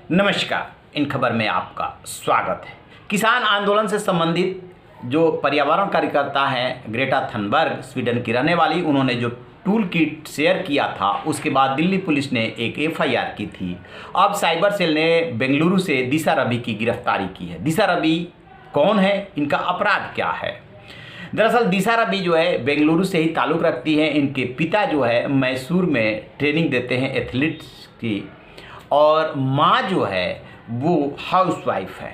नमस्कार, इन खबर में आपका स्वागत है। किसान आंदोलन से संबंधित जो पर्यावरण कार्यकर्ता हैं ग्रेटा थनबर्ग, स्वीडन की रहने वाली, उन्होंने जो टूल किट शेयर किया था उसके बाद दिल्ली पुलिस ने एक एफआईआर की थी। अब साइबर सेल ने बेंगलुरु से दिशा रवि की गिरफ्तारी की है। दिशा रवि कौन है, इनका अपराध क्या है? दरअसल दिशा रवि जो है बेंगलुरु से ही ताल्लुक़ रखती है। इनके पिता जो है मैसूर में ट्रेनिंग देते हैं एथलीट्स की, और माँ जो है वो हाउसवाइफ है।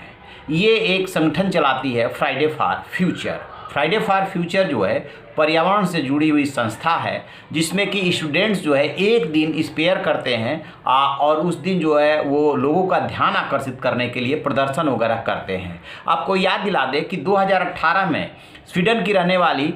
ये एक संगठन चलाती है Friday for future. Friday for future जो है पर्यावरण से जुड़ी हुई संस्था है, जिसमें कि स्टूडेंट्स जो है एक दिन स्पेयर करते हैं और उस दिन जो है वो लोगों का ध्यान आकर्षित करने के लिए प्रदर्शन वगैरह करते हैं। आपको याद दिला दें कि 2018 में स्वीडन की रहने वाली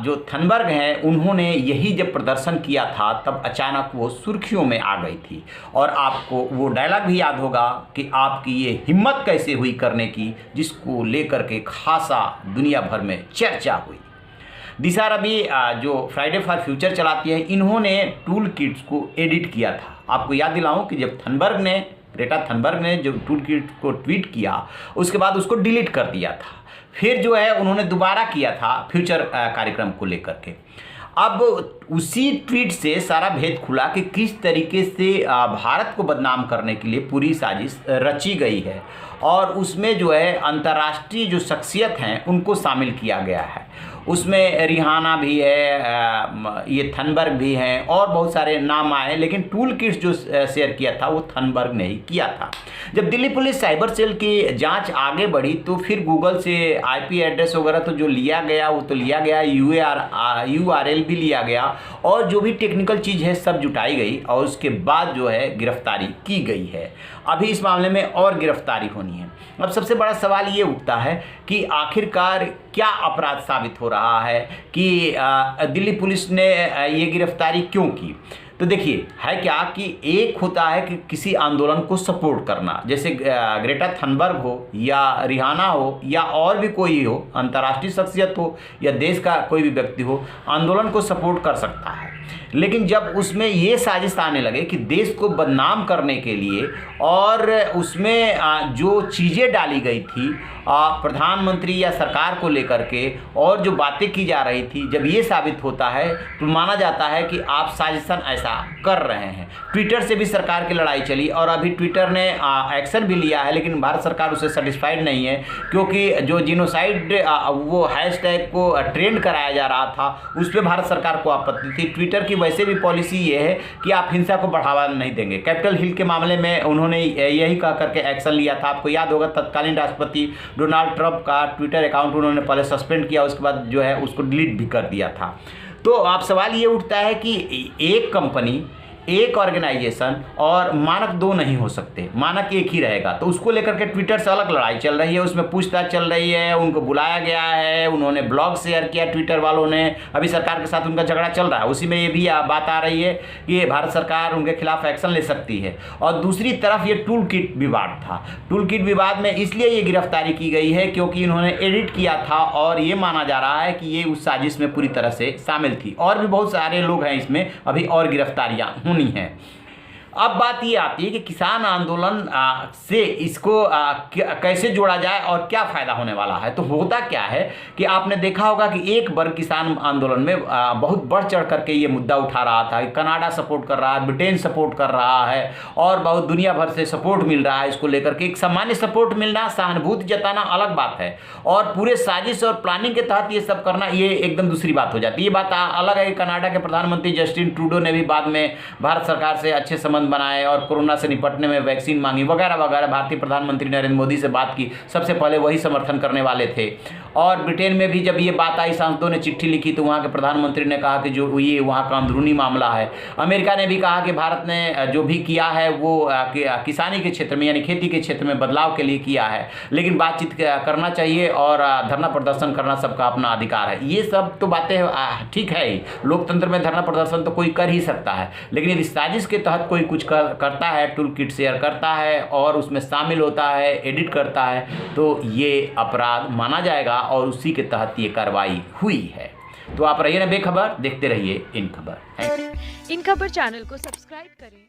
जो थनबर्ग हैं, उन्होंने यही जब प्रदर्शन किया था तब अचानक वो सुर्खियों में आ गई थी। और आपको वो डायलॉग भी याद होगा कि आपकी ये हिम्मत कैसे हुई करने की, जिसको लेकर के खासा दुनिया भर में चर्चा हुई। दिशा रवि जो फ्राइडे फॉर फ्यूचर चलाती है, इन्होंने टूल किट्स को एडिट किया था। आपको याद दिलाऊं कि जब ग्रेटा थनबर्ग ने जो टूल किट को ट्वीट किया, उसके बाद उसको डिलीट कर दिया था। फिर जो है उन्होंने दोबारा किया था फ्यूचर कार्यक्रम को लेकर के। अब उसी ट्वीट से सारा भेद खुला कि किस तरीके से भारत को बदनाम करने के लिए पूरी साजिश रची गई है, और उसमें जो है अंतर्राष्ट्रीय जो शख्सियत हैं उनको शामिल किया गया है। उसमें रिहाना भी है, ये थनबर्ग भी हैं, और बहुत सारे नाम आए, लेकिन टूल किट्स जो शेयर किया था वो थनबर्ग ने ही किया था। जब दिल्ली पुलिस साइबर सेल की जांच आगे बढ़ी तो फिर गूगल से आईपी एड्रेस वगैरह तो जो लिया गया वो तो लिया गया, यूआरएल भी लिया गया, और जो भी टेक्निकल चीज़ है सब जुटाई गई, और उसके बाद जो है गिरफ्तारी की गई है। अभी इस मामले में और गिरफ्तारी होनी है। अब सबसे बड़ा सवाल ये उठता है कि आखिरकार क्या अपराध साबित हो रहा है कि दिल्ली पुलिस ने ये गिरफ्तारी क्यों की। तो देखिए, है क्या कि एक होता है कि किसी आंदोलन को सपोर्ट करना, जैसे ग्रेटा थनबर्ग हो या रिहाना हो या और भी कोई हो, अंतर्राष्ट्रीय शख्सियत हो या देश का कोई भी व्यक्ति हो, आंदोलन को सपोर्ट कर सकता है। लेकिन जब उसमें ये साजिश आने लगे कि देश को बदनाम करने के लिए, और उसमें जो चीज़ें डाली गई थी प्रधानमंत्री या सरकार को लेकर के, और जो बातें की जा रही थी, जब ये साबित होता है तो माना जाता है कि आप साजिशन ऐसा कर रहे हैं। ट्विटर से भी सरकार की लड़ाई चली, और अभी ट्विटर ने एक्शन भी लिया है, लेकिन भारत सरकार उससे सेटिस्फाइड नहीं है, क्योंकि जो जिनोसाइड वो हैशटैग को ट्रेंड कराया जा रहा था, उस पर भारत सरकार को आपत्ति थी। ट्विटर की वैसे भी पॉलिसी ये है कि आप हिंसा को बढ़ावा नहीं देंगे। कैपिटल हिल के मामले में उन्होंने यही कह करके एक्शन लिया था। आपको याद होगा तत्कालीन राष्ट्रपति डोनाल्ड ट्रंप का ट्विटर अकाउंट उन्होंने पहले सस्पेंड किया, उसके बाद जो है उसको डिलीट भी कर दिया था। तो आप सवाल ये उठता है कि एक कंपनी, एक ऑर्गेनाइजेशन और मानक दो नहीं हो सकते, मानक एक ही रहेगा। तो उसको लेकर के ट्विटर से अलग लड़ाई चल रही है, उसमें पूछताछ चल रही है, उनको बुलाया गया है, उन्होंने ब्लॉग शेयर किया ट्विटर वालों ने, अभी सरकार के साथ उनका झगड़ा चल रहा है। उसी में ये भी बात आ रही है कि भारत सरकार उनके खिलाफ एक्शन ले सकती है। और दूसरी तरफ ये टूल किट विवाद था। टूल किट विवाद में इसलिए ये गिरफ्तारी की गई है क्योंकि इन्होंने एडिट किया था, और ये माना जा रहा है कि ये उस साजिश में पूरी तरह से शामिल थी। और भी बहुत सारे लोग हैं इसमें, अभी और गिरफ्तारियाँ होनी है। अब बात ये आती है कि किसान आंदोलन से इसको कैसे जोड़ा जाए और क्या फ़ायदा होने वाला है। तो होता क्या है कि आपने देखा होगा कि एक वर्ग किसान आंदोलन में बहुत बढ़ चढ़ करके ये मुद्दा उठा रहा था कि कनाडा सपोर्ट कर रहा है, ब्रिटेन सपोर्ट कर रहा है, और बहुत दुनिया भर से सपोर्ट मिल रहा है इसको लेकर के। एक सामान्य सपोर्ट मिलना, सहानुभूति जताना अलग बात है, और पूरे साजिश और प्लानिंग के तहत ये सब करना ये एकदम दूसरी बात हो जाती है। ये बात अलग है कि कनाडा के प्रधानमंत्री जस्टिन ट्रूडो ने भी बाद में भारत सरकार से अच्छे संबंध बनाए और कोरोना से निपटने में वैक्सीन मांगी वगैरह वगैरह। भारतीय प्रधानमंत्री नरेंद्र मोदी से बात की, सबसे पहले वही समर्थन करने वाले थे। और ब्रिटेन में भी जब ये बात आई, सांसदों ने चिट्ठी लिखी, तो वहाँ के प्रधानमंत्री ने कहा कि जो ये वहाँ का अंदरूनी मामला है। अमेरिका ने भी कहा कि भारत ने जो भी किया है वो किसानी के क्षेत्र में यानी खेती के क्षेत्र में बदलाव के लिए किया है, लेकिन बातचीत करना चाहिए और धरना प्रदर्शन करना सबका अपना अधिकार है। ये सब तो बातें ठीक है ही, लोकतंत्र में धरना प्रदर्शन तो कोई कर ही सकता है, लेकिन यदि साजिश के तहत कोई कुछ करता है, टूल किट शेयर करता है और उसमें शामिल होता है, एडिट करता है, तो ये अपराध माना जाएगा, और उसी के तहत ये कार्रवाई हुई है। तो आप रहिए ना बेखबर, देखते रहिए इन खबर। इन खबर चैनल को सब्सक्राइब करें।